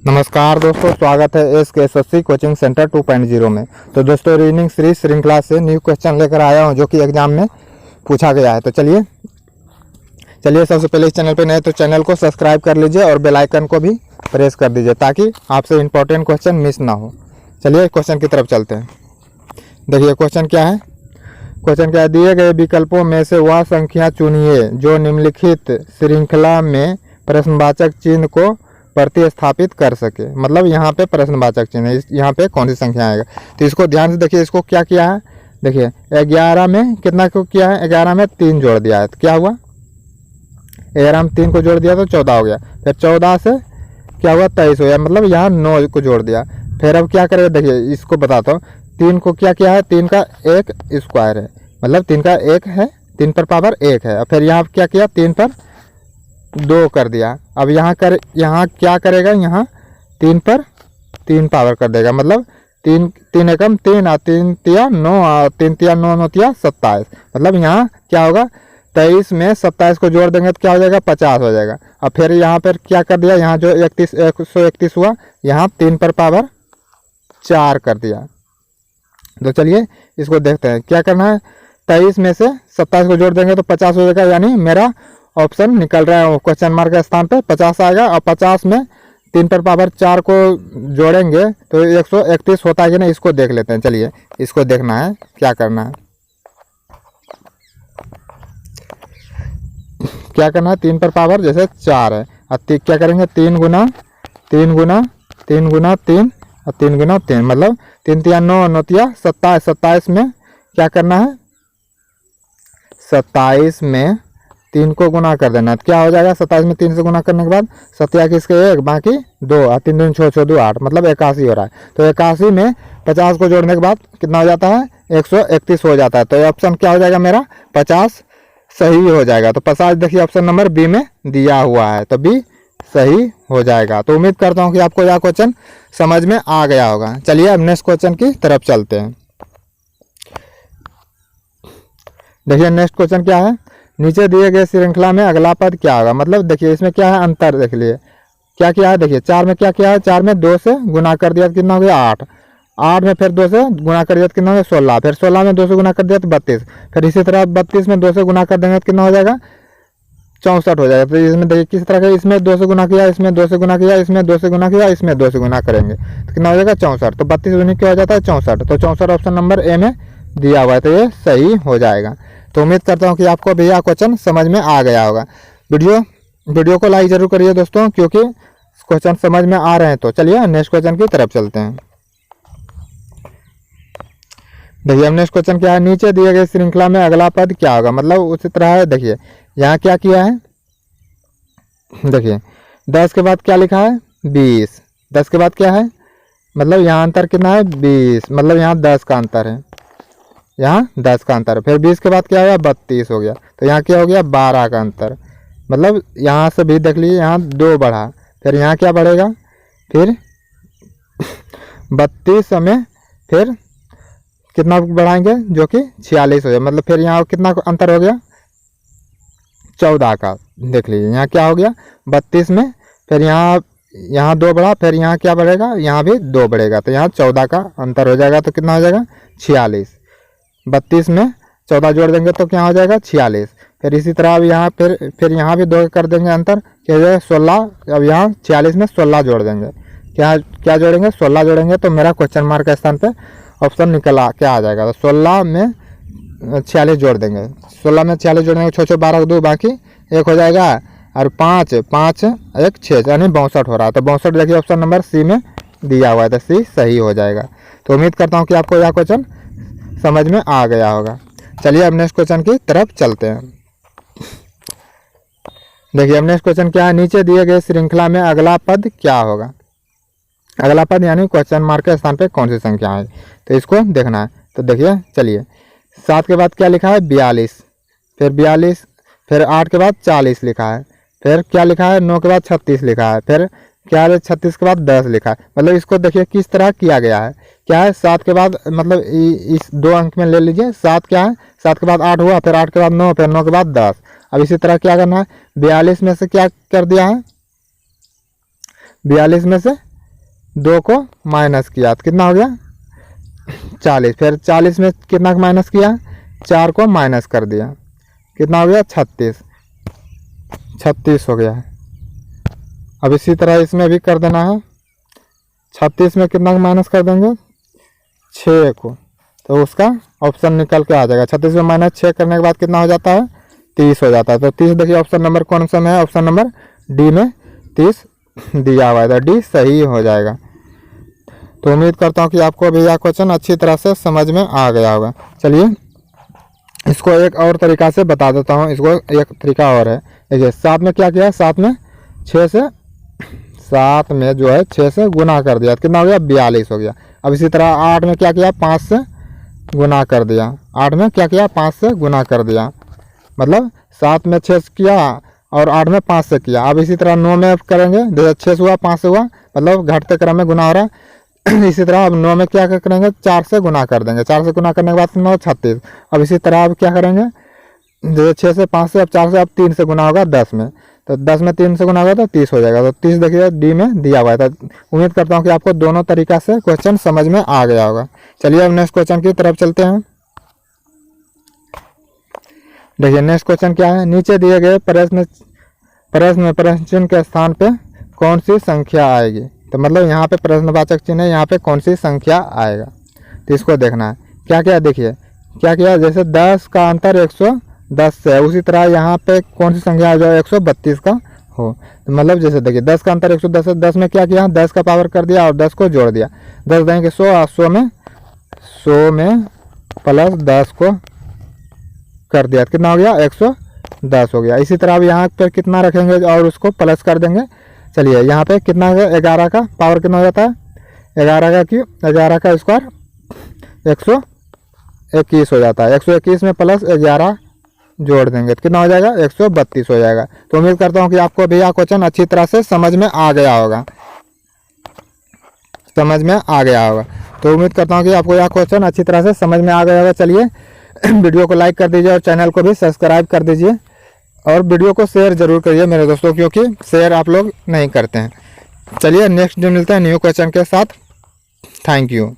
नमस्कार दोस्तों, स्वागत है एसकेएसएससी कोचिंग सेंटर 2.0 में। तो दोस्तों, रीजनिंग सीरीज श्रृंखला से न्यू क्वेश्चन लेकर आया हूं जो कि एग्जाम में पूछा गया है। तो चलिए सबसे पहले इस चैनल पर नए तो चैनल को सब्सक्राइब कर लीजिए और बेल आइकन को भी प्रेस कर दीजिए ताकि आपसे इंपॉर्टेंट क्वेश्चन मिस ना हो। चलिए क्वेश्चन की तरफ चलते हैं। देखिए क्वेश्चन क्या है। दिए गए विकल्पों में से वह संख्या चुनिए जो निम्नलिखित श्रृंखला में प्रश्नवाचक चिन्ह को प्रतिस्थापित कर सके। मतलब यहाँ पे प्रश्नवाचक चिन्ह है, यहाँ पे कौन सी संख्या आएगा। तो इसको ध्यान से देखिए। इसको क्या किया है, देखिए 11 में कितना को किया है, 11 में 3 जोड़ दिया है तो क्या हुआ, 11 में 3 को जोड़ दिया तो 14 हो गया। फिर 14 से क्या हुआ, 23 हो गया। मतलब यहाँ 9 को जोड़ दिया। फिर अब क्या करेगा, देखिए इसको बताता हूँ। 3 को क्या किया है, 3 का 1 स्क्वायर है, मतलब 3 का 1 है, 3 पर पावर 1 है। फिर यहाँ क्या किया, 3 पर 2 कर दिया। अब यहाँ क्या करेगा, यहाँ 3 पर 3 पावर कर देगा। मतलब 3 एकम 3 और 3 तिया 9 और 3 तिया 9 9 तिया 27। मतलब यहाँ क्या होगा, 23 में 27 को जोड़ देंगे तो क्या हो जाएगा, 50 हो जाएगा। अब फिर यहाँ पर क्या कर दिया, यहाँ जो 131 हुआ, यहाँ 3 पर पावर 4 कर दिया। तो चलिए इसको देखते हैं क्या करना है। 23 में से 27 को जोड़ देंगे तो 50 हो जाएगा, यानी मेरा ऑप्शन निकल रहा है क्वेश्चन मार्क के स्थान पे 50 आएगा। और 50 में 3 पर पावर 4 को जोड़ेंगे तो 131 होता है कि नहीं, इसको देख लेते हैं। चलिए इसको देखना है क्या करना है। क्या करना है, 3 पर पावर जैसे 4 है और क्या करेंगे, 3 गुना 3 गुना 3 गुना 3 और 3 गुना 3, मतलब 3 तिया 9 9 तिया 27। 27 में क्या करना है, 27 में 3 को गुना कर देना तो क्या हो जाएगा, 27 में 3 से गुना करने के बाद 27 इसके 1 बाकी 2 और 3 दूनी 6 6 2 8, मतलब 81 हो रहा है। तो 81 में 50 को जोड़ने के बाद कितना हो जाता है, 131 हो जाता है। तो ऑप्शन क्या हो जाएगा मेरा, 50 सही हो जाएगा। तो 50 देखिए ऑप्शन नंबर बी में दिया हुआ है, तो बी सही हो जाएगा। तो उम्मीद करता हूँ कि आपको यह क्वेश्चन समझ में आ गया होगा। चलिए अब नेक्स्ट क्वेश्चन की तरफ चलते हैं। देखिए नेक्स्ट क्वेश्चन क्या है, नीचे दिए गए श्रृंखला में अगला पद क्या होगा। मतलब देखिए इसमें क्या है, अंतर देख लिए क्या किया है। देखिए 4 में क्या किया है, 4 में 2 से गुना कर दिया तो कितना हो गया, 8। 8 में फिर 2 से गुना कर दिया तो कितना हो गया, 16। फिर 16 में 2 से गुना कर दिया तो 32। फिर इसी तरह 32 में 2 से गुना कर देंगे तो कितना हो जाएगा, 64 हो जाएगा। तो इसमें देखिए किस तरह का, इसमें 2 से गुना किया, इसमें 2 से गुना किया, इसमें 2 से गुना किया, इसमें 2 से गुना करेंगे तो कितना हो जाएगा, 64। तो 32 गुना क्या हो जाता है, 64। तो 64 ऑप्शन नंबर ए में दिया हुआ है, तो ये सही हो जाएगा। तो उम्मीद करता हूँ कि आपको भी यह क्वेश्चन समझ में आ गया होगा। वीडियो को लाइक जरूर करिए दोस्तों, क्योंकि क्वेश्चन समझ में आ रहे हैं। तो चलिए नेक्स्ट क्वेश्चन की तरफ चलते हैं। देखिए अब नेक्स्ट क्वेश्चन क्या है, नीचे दिए गए श्रृंखला में अगला पद क्या होगा। मतलब उसी तरह है, देखिए यहाँ क्या किया है, देखिए 10 के बाद क्या लिखा है, 20। 10 के बाद क्या है, मतलब यहाँ अंतर कितना है, 20, मतलब यहाँ 10 का अंतर है, यहाँ 10 का अंतर। फिर 20 के बाद क्या हो गया, 32 हो गया। तो यहाँ क्या हो गया, 12 का अंतर। मतलब यहाँ से भी देख लीजिए, यहाँ 2 बढ़ा, फिर यहाँ क्या बढ़ेगा, फिर 32 में फिर कितना बढ़ाएंगे, जो कि 46 हो गया। मतलब फिर यहाँ कितना अंतर हो गया, 14 का। देख लीजिए यहाँ क्या हो गया, 32 में फिर यहाँ 2 बढ़ा, फिर यहाँ क्या बढ़ेगा, यहाँ भी 2 बढ़ेगा, तो यहाँ 14 का अंतर हो जाएगा। तो कितना हो जाएगा, 46। 32 में 14 जोड़ देंगे तो क्या हो जाएगा, 46। फिर इसी तरह अब यहाँ फिर यहाँ भी 2 कर देंगे अंतर, क्या हो जाएगा, 16। अब यहाँ 46 में 16 जोड़ देंगे, क्या जोड़ेंगे, 16 जोड़ेंगे। तो मेरा क्वेश्चन मार्क के स्थान पे ऑप्शन निकला क्या आ जाएगा, तो 16 में 46 जोड़ देंगे। 16 में 46 जोड़ेंगे, 6 12 2 बाकी 1 हो जाएगा, और 5 5 1 6, यानी 62 हो रहा है। तो 62 देखिए ऑप्शन नंबर सी में दिया हुआ है, तो सी सही हो जाएगा। तो उम्मीद करता हूँ कि आपको यह क्वेश्चन समझ में आ गया होगा। चलिए अब नेक्स्ट क्वेश्चन की तरफ चलते हैं। देखिए अब नेक्स्ट क्वेश्चन क्या है, नीचे दिए गए श्रृंखला में अगला पद क्या होगा। अगला पद यानी क्वेश्चन मार्क के स्थान पे कौन सी संख्या है, तो इसको देखना है। तो देखिए चलिए 7 के बाद क्या लिखा है, 42। फिर 42, फिर 8 के बाद 40 लिखा है, फिर क्या लिखा है, 9 के बाद 36 लिखा है, फिर क्या है, 36 के बाद 10 लिखा है। मतलब इसको देखिए किस तरह किया गया है, क्या है, 7 के बाद मतलब इस 2 अंक में ले लीजिए। 7 क्या है, 7 के बाद 8 हुआ, फिर 8 के बाद 9, फिर 9 के बाद 10। अब इसी तरह क्या करना है, 42 में से क्या कर दिया है, 42 में से 2 को माइनस किया तो कितना हो गया 40। फिर 40 में कितना माइनस किया 4 को माइनस कर दिया, कितना हो गया 36 हो गया है। अब इसी तरह इसमें भी कर देना है। 36 में कितना माइनस कर देंगे 6 को, तो उसका ऑप्शन निकल के आ जाएगा। 36 में माइनस 6 करने के बाद कितना हो जाता है 30 हो जाता है। तो 30 देखिए ऑप्शन नंबर कौन सा में है, ऑप्शन नंबर डी में 30 दिया हुआ है, तो डी सही हो जाएगा। तो उम्मीद करता हूँ कि आपको भी यह क्वेश्चन अच्छी तरह से समझ में आ गया होगा। चलिए इसको एक और तरीका से बता देता हूँ। इसको एक तरीका और है, देखिए 7 में क्या किया, 7 में 6 से गुना कर दिया, कितना हो गया 42 हो गया। अब इसी तरह 8 में क्या किया 5 से गुना कर दिया, 8 में क्या किया 5 से गुना कर दिया, मतलब 7 में 6 किया और 8 में 5 से किया। अब इसी तरह 9 में करेंगे, जैसे 6 से हुआ 5 से हुआ, मतलब घटते क्रम में गुना हो रहा है। इसी तरह अब 9 में क्या करेंगे 4 से गुना कर देंगे, 4 से गुना करने के बाद 9 36। अब इसी तरह अब क्या करेंगे, जैसे 6 से 5 से, अब 4 से, अब 3 से गुना होगा 10 में, तो 10 में 3 से गुना होगा तो 30 हो जाएगा। तो 30 देखिए डी में दिया हुआ है। तो उम्मीद करता हूँ कि आपको दोनों तरीका से क्वेश्चन समझ में आ गया होगा। चलिए अब नेक्स्ट क्वेश्चन की तरफ चलते हैं। देखिए नेक्स्ट क्वेश्चन क्या है, नीचे दिए गए प्रश्न चिन्ह के स्थान पे कौन सी संख्या आएगी। तो मतलब यहाँ पे प्रश्नवाचक चिन्ह है, यहाँ पे कौन सी संख्या आएगा, तो इसको देखना है। क्या क्या देखिए क्या किया, जैसे 10 का अंतर 110 से है, उसी तरह यहाँ पे कौन सी संख्या आ जाए 132 का हो। तो मतलब जैसे देखिए 10 का अंतर 110 है, 10 में क्या किया 10 का पावर कर दिया और 10 को जोड़ दिया, 10 देंगे 100 और 100 में प्लस 10 को कर दिया, कितना हो गया 110 हो गया। इसी तरह अब यहाँ पर कितना रखेंगे और उसको प्लस कर देंगे। चलिए यहाँ पे कितना है 11 का पावर कितना हो जाता है 11 का स्क्वायर 121 हो जाता है। 121 में प्लस 11 जोड़ देंगे तो कितना हो जाएगा 132 हो जाएगा। तो उम्मीद करता हूँ कि आपको भी यह क्वेश्चन अच्छी तरह से समझ में आ गया होगा, तो उम्मीद करता हूँ कि आपको यह क्वेश्चन अच्छी तरह से समझ में आ गया होगा। चलिए वीडियो को लाइक कर दीजिए और चैनल को भी सब्सक्राइब कर दीजिए और वीडियो को शेयर जरूर करिए मेरे दोस्तों, क्योंकि शेयर आप लोग नहीं करते हैं। चलिए नेक्स्ट डे मिलते हैं न्यू क्वेश्चन के साथ। Thank you.